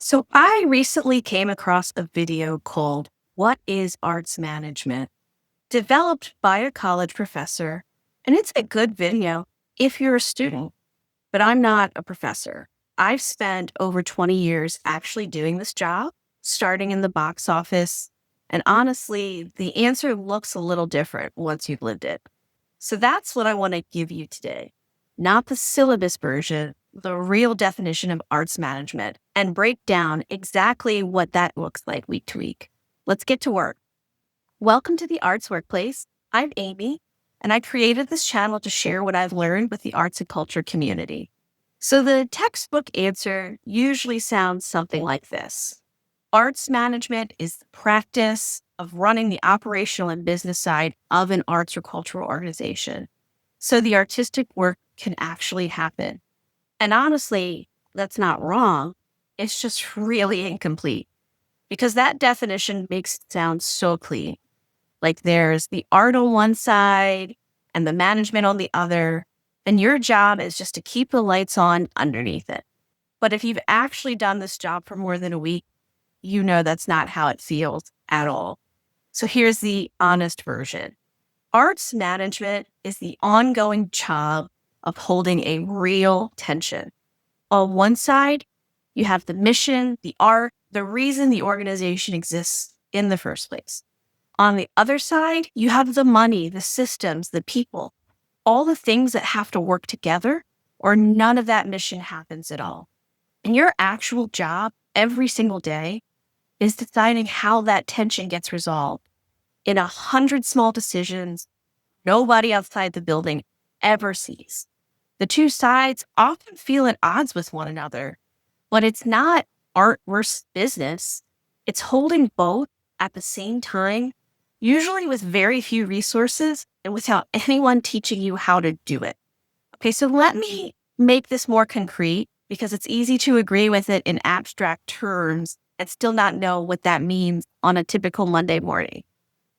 So I recently came across a video called What is Arts Management? Developed by a college professor. And it's a good video if you're a student, but I'm not a professor. I've spent over 20 years actually doing this job, starting in the box office. And honestly, the answer looks a little different once you've lived it. So that's what I want to give you today. Not the syllabus version, the real definition of arts management, and break down exactly what that looks like week to week. Let's get to work. Welcome to the Arts Workplace. I'm Amy, and I created this channel to share what I've learned with the arts and culture community. So the textbook answer usually sounds something like this. Arts management is the practice of running the operational and business side of an arts or cultural organization, so the artistic work can actually happen. And honestly, that's not wrong. It's just really incomplete because that definition makes it sound so clean. Like there's the art on one side and the management on the other, and your job is just to keep the lights on underneath it. But if you've actually done this job for more than a week, you know that's not how it feels at all. So here's the honest version. Arts management is the ongoing job of holding a real tension. On one side, you have the mission, the art, the reason the organization exists in the first place. On the other side, you have the money, the systems, the people, all the things that have to work together, or none of that mission happens at all. And your actual job every single day is deciding how that tension gets resolved in 100 small decisions nobody outside the building ever sees. The two sides often feel at odds with one another, but it's not art versus business. It's holding both at the same time, usually with very few resources and without anyone teaching you how to do it. Okay, so let me make this more concrete because it's easy to agree with it in abstract terms and still not know what that means on a typical Monday morning.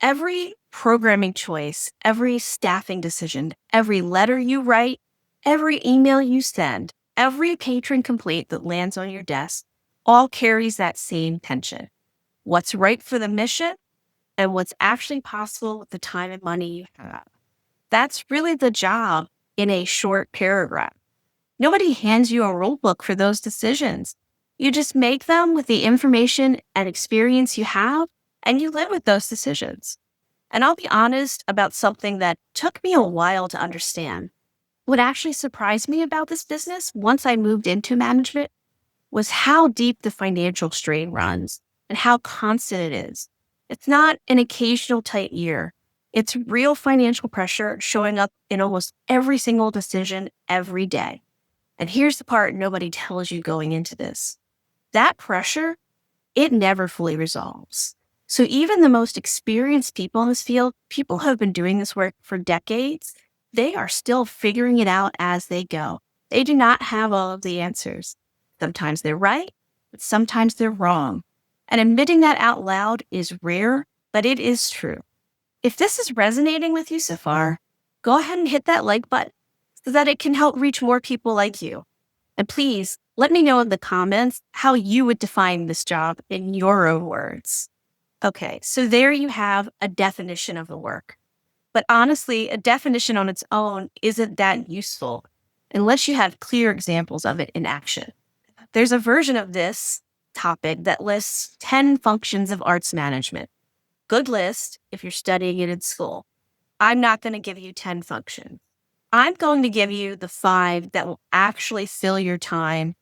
Every programming choice, every staffing decision, every letter you write, every email you send, every patron complaint that lands on your desk, all carries that same tension. What's right for the mission and what's actually possible with the time and money you have. That's really the job in a short paragraph. Nobody hands you a rulebook for those decisions. You just make them with the information and experience you have, and you live with those decisions. And I'll be honest about something that took me a while to understand. What actually surprised me about this business once I moved into management was how deep the financial strain runs and how constant it is. It's not an occasional tight year. It's real financial pressure showing up in almost every single decision every day. And here's the part nobody tells you going into this. That pressure, it never fully resolves. So even the most experienced people in this field, people who have been doing this work for decades, they are still figuring it out as they go. They do not have all of the answers. Sometimes they're right, but sometimes they're wrong. And admitting that out loud is rare, but it is true. If this is resonating with you so far, go ahead and hit that like button so that it can help reach more people like you. And please let me know in the comments how you would define this job in your own words. Okay, so there you have a definition of the work. But honestly, a definition on its own isn't that useful unless you have clear examples of it in action. There's a version of this topic that lists 10 functions of arts management. Good list if you're studying it in school. I'm not going to give you 10 functions. I'm going to give you the 5 that will actually fill your time,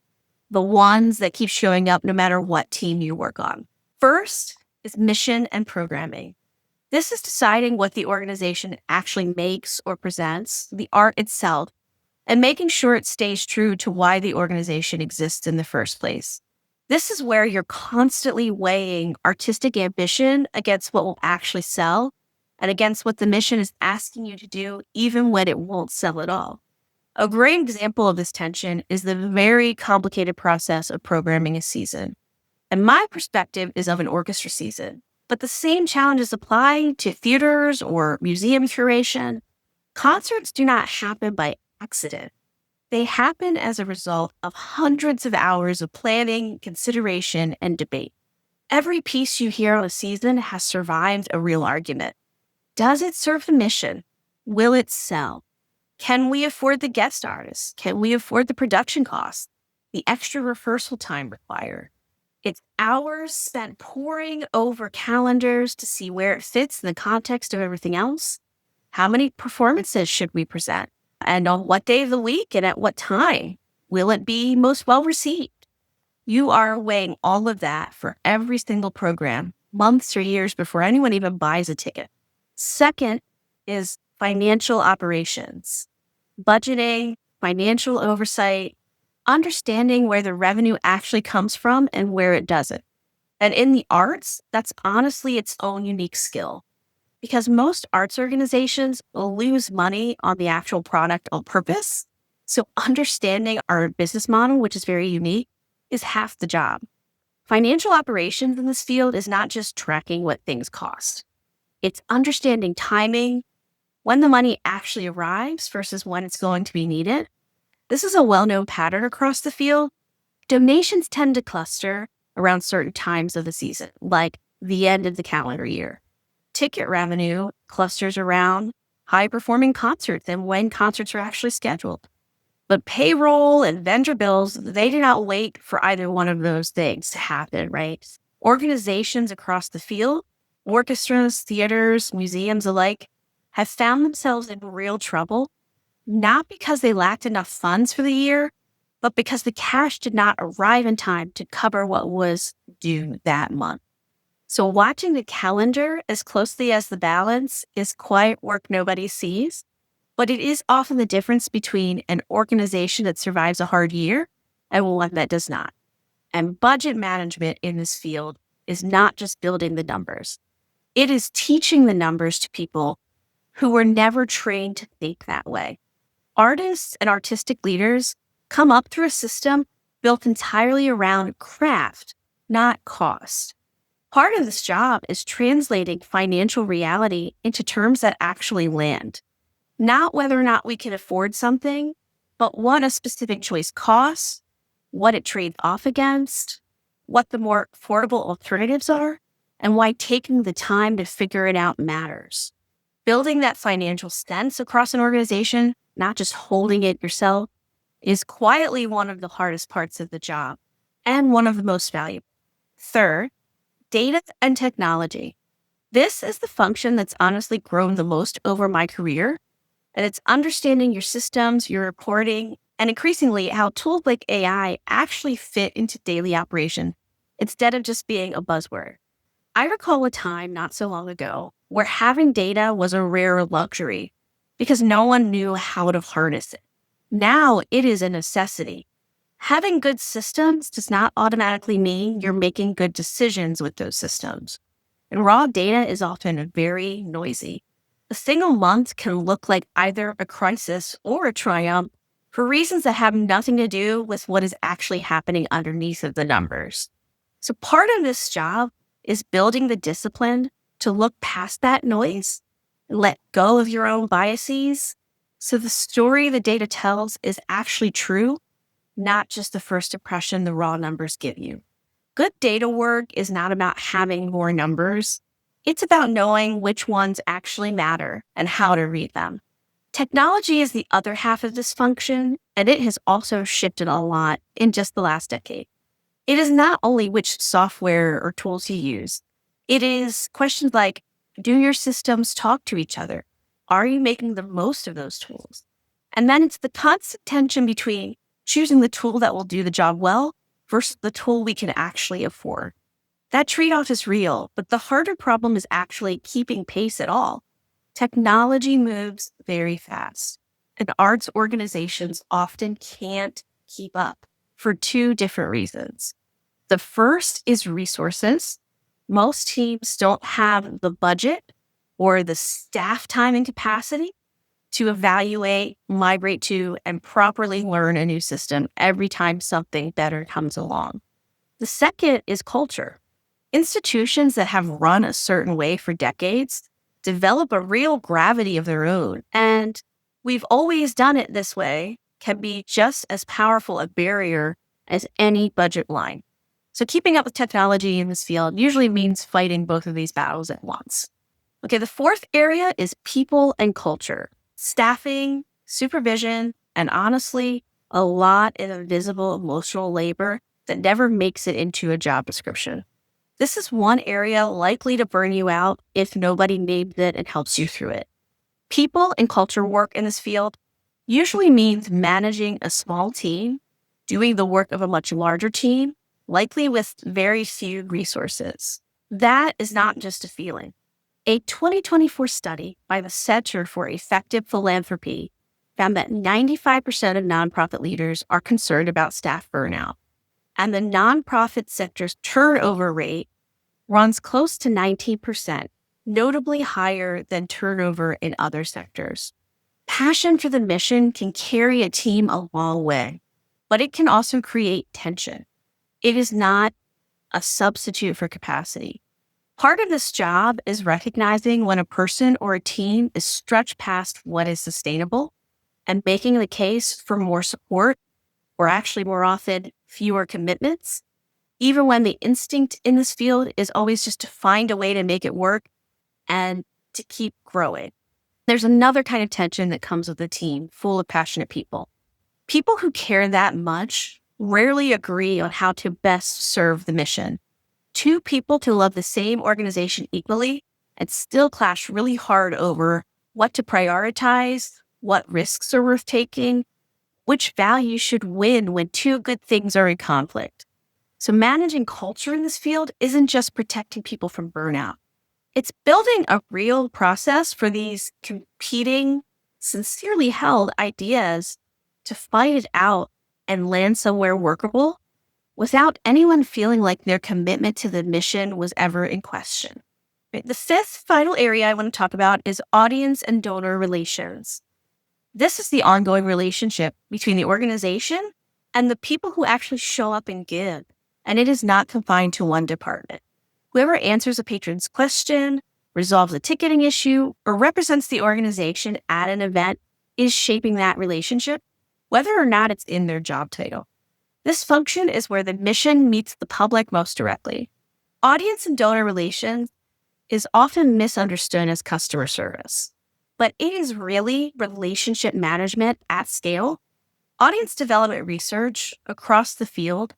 the ones that keep showing up no matter what team you work on. First is mission and programming. This is deciding what the organization actually makes or presents, the art itself, and making sure it stays true to why the organization exists in the first place. This is where you're constantly weighing artistic ambition against what will actually sell and against what the mission is asking you to do, even when it won't sell at all. A great example of this tension is the very complicated process of programming a season. And my perspective is of an orchestra season, but the same challenges apply to theaters or museum curation. Concerts do not happen by accident. They happen as a result of hundreds of hours of planning, consideration, and debate. Every piece you hear on a season has survived a real argument. Does it serve the mission? Will it sell? Can we afford the guest artists? Can we afford the production costs? The extra rehearsal time required? It's hours spent poring over calendars to see where it fits in the context of everything else. How many performances should we present? And on what day of the week and at what time? Will it be most well received? You are weighing all of that for every single program, months or years before anyone even buys a ticket. Second is financial operations, budgeting, financial oversight, understanding where the revenue actually comes from and where it doesn't. And in the arts, that's honestly its own unique skill because most arts organizations will lose money on the actual product on purpose. So understanding our business model, which is very unique, is half the job. Financial operations in this field is not just tracking what things cost. It's understanding timing, when the money actually arrives versus when it's going to be needed. This is a well-known pattern across the field. Donations tend to cluster around certain times of the season, like the end of the calendar year. Ticket revenue clusters around high-performing concerts and when concerts are actually scheduled. But payroll and vendor bills, they do not wait for either one of those things to happen, right? Organizations across the field, orchestras, theaters, museums alike, have found themselves in real trouble, not because they lacked enough funds for the year, but because the cash did not arrive in time to cover what was due that month. So watching the calendar as closely as the balance is quiet work nobody sees, but it is often the difference between an organization that survives a hard year and one that does not. And budget management in this field is not just building the numbers. It is teaching the numbers to people who were never trained to think that way. Artists and artistic leaders come up through a system built entirely around craft, not cost. Part of this job is translating financial reality into terms that actually land. Not whether or not we can afford something, but what a specific choice costs, what it trades off against, what the more affordable alternatives are, and why taking the time to figure it out matters. Building that financial sense across an organization, not just holding it yourself, is quietly one of the hardest parts of the job and one of the most valuable. Third, data and technology. This is the function that's honestly grown the most over my career, and it's understanding your systems, your reporting, and increasingly how tools like AI actually fit into daily operation instead of just being a buzzword. I recall a time not so long ago where having data was a rare luxury because no one knew how to harness it. Now it is a necessity. Having good systems does not automatically mean you're making good decisions with those systems. And raw data is often very noisy. A single month can look like either a crisis or a triumph for reasons that have nothing to do with what is actually happening underneath of the numbers. So part of this job is building the discipline to look past that noise and let go of your own biases so the story the data tells is actually true, not just the first impression the raw numbers give you. Good data work is not about having more numbers. It's about knowing which ones actually matter and how to read them. Technology is the other half of this function, and it has also shifted a lot in just the last decade. It is not only which software or tools you use. It is questions like, do your systems talk to each other? Are you making the most of those tools? And then it's the constant tension between choosing the tool that will do the job well versus the tool we can actually afford. That trade-off is real, but the harder problem is actually keeping pace at all. Technology moves very fast, and arts organizations often can't keep up for two different reasons. The first is resources. Most teams don't have the budget or the staff time and capacity to evaluate, migrate to, and properly learn a new system every time something better comes along. The second is culture. Institutions that have run a certain way for decades develop a real gravity of their own. And we've always done it this way can be just as powerful a barrier as any budget line. So keeping up with technology in this field usually means fighting both of these battles at once. Okay, the fourth area is people and culture, staffing, supervision, and honestly, a lot of invisible emotional labor that never makes it into a job description. This is one area likely to burn you out if nobody names it and helps you through it. People and culture work in this field usually means managing a small team, doing the work of a much larger team, likely with very few resources. That is not just a feeling. A 2024 study by the Center for Effective Philanthropy found that 95% of nonprofit leaders are concerned about staff burnout, and the nonprofit sector's turnover rate runs close to 19%, notably higher than turnover in other sectors. Passion for the mission can carry a team a long way, but it can also create tension. It is not a substitute for capacity. Part of this job is recognizing when a person or a team is stretched past what is sustainable and making the case for more support, or actually more often, fewer commitments, even when the instinct in this field is always just to find a way to make it work and to keep growing. There's another kind of tension that comes with a team full of passionate people. People who care that much rarely agree on how to best serve the mission. Two people can love the same organization equally and still clash really hard over what to prioritize, what risks are worth taking, which values should win when two good things are in conflict. So managing culture in this field isn't just protecting people from burnout. It's building a real process for these competing, sincerely held ideas to fight it out and land somewhere workable without anyone feeling like their commitment to the mission was ever in question. The fifth final area I want to talk about is audience and donor relations. This is the ongoing relationship between the organization and the people who actually show up and give, and it is not confined to one department. Whoever answers a patron's question, resolves a ticketing issue, or represents the organization at an event is shaping that relationship, whether or not it's in their job title. This function is where the mission meets the public most directly. Audience and donor relations is often misunderstood as customer service, but it is really relationship management at scale. Audience development research across the field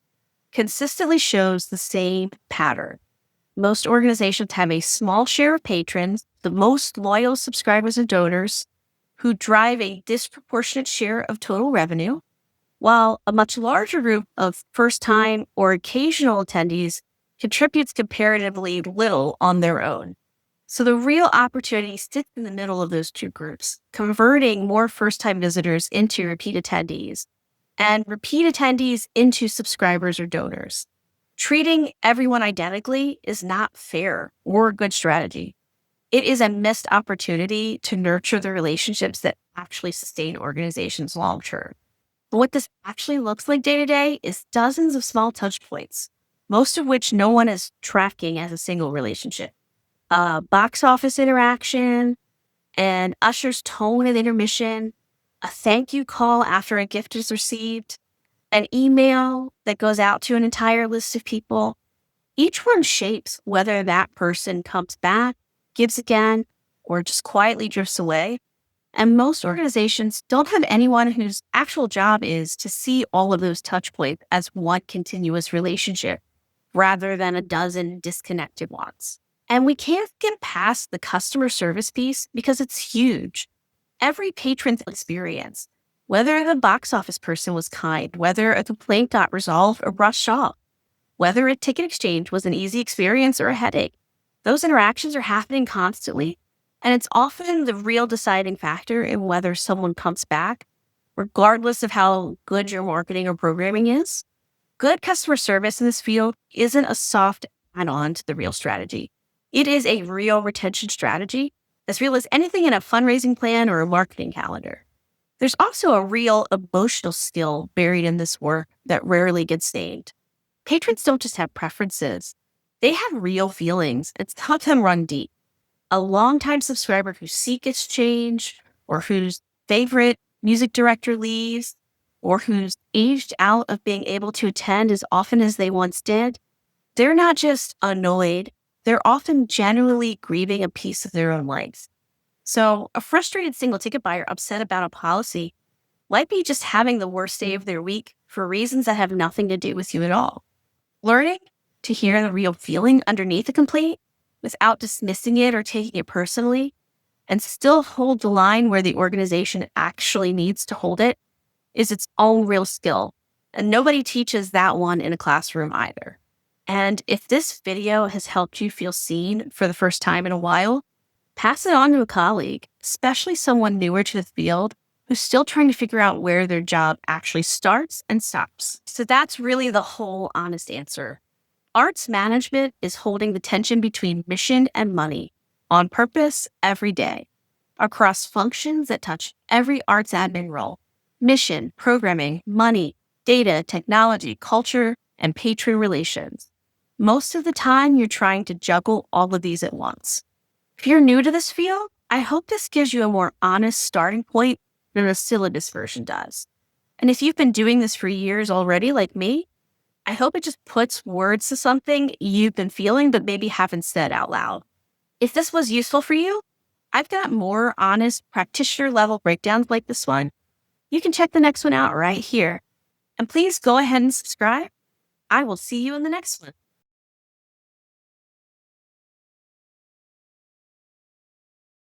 consistently shows the same pattern. Most organizations have a small share of patrons, the most loyal subscribers and donors, who drive a disproportionate share of total revenue, while a much larger group of first-time or occasional attendees contributes comparatively little on their own. So the real opportunity sits in the middle of those two groups, converting more first-time visitors into repeat attendees and repeat attendees into subscribers or donors. Treating everyone identically is not fair or a good strategy. It is a missed opportunity to nurture the relationships that actually sustain organizations long term. But what this actually looks like day to day is dozens of small touch points, most of which no one is tracking as a single relationship. A box office interaction, an usher's tone at intermission, a thank you call after a gift is received, an email that goes out to an entire list of people. Each one shapes whether that person comes back, gives again, or just quietly drifts away. And most organizations don't have anyone whose actual job is to see all of those touch points as one continuous relationship rather than a dozen disconnected ones. And we can't get past the customer service piece because it's huge. Every patron's experience, whether the box office person was kind, whether a complaint got resolved or brushed off, whether a ticket exchange was an easy experience or a headache, those interactions are happening constantly. And it's often the real deciding factor in whether someone comes back, regardless of how good your marketing or programming is. Good customer service in this field isn't a soft add-on to the real strategy. It is a real retention strategy, as real as anything in a fundraising plan or a marketing calendar. There's also a real emotional skill buried in this work that rarely gets named. Patrons don't just have preferences. They have real feelings. It's helped them run deep. A longtime subscriber whose seat gets changed or whose favorite music director leaves or who's aged out of being able to attend as often as they once did, they're not just annoyed, they're often genuinely grieving a piece of their own lives. So, a frustrated single ticket buyer upset about a policy might be just having the worst day of their week for reasons that have nothing to do with you at all. Learning to hear the real feeling underneath a complaint without dismissing it or taking it personally, and still hold the line where the organization actually needs to hold it, is its own real skill. And nobody teaches that one in a classroom either. And if this video has helped you feel seen for the first time in a while, pass it on to a colleague, especially someone newer to the field who's still trying to figure out where their job actually starts and stops. So that's really the whole honest answer. Arts management is holding the tension between mission and money on purpose every day across functions that touch every arts admin role: mission, programming, money, data, technology, culture, and patron relations. Most of the time, you're trying to juggle all of these at once. If you're new to this field, I hope this gives you a more honest starting point than the syllabus version does. And if you've been doing this for years already, like me, I hope it just puts words to something you've been feeling but maybe haven't said out loud. If this was useful for you, I've got more honest practitioner level breakdowns like this one. You can check the next one out right here. And please go ahead and subscribe. I will see you in the next one.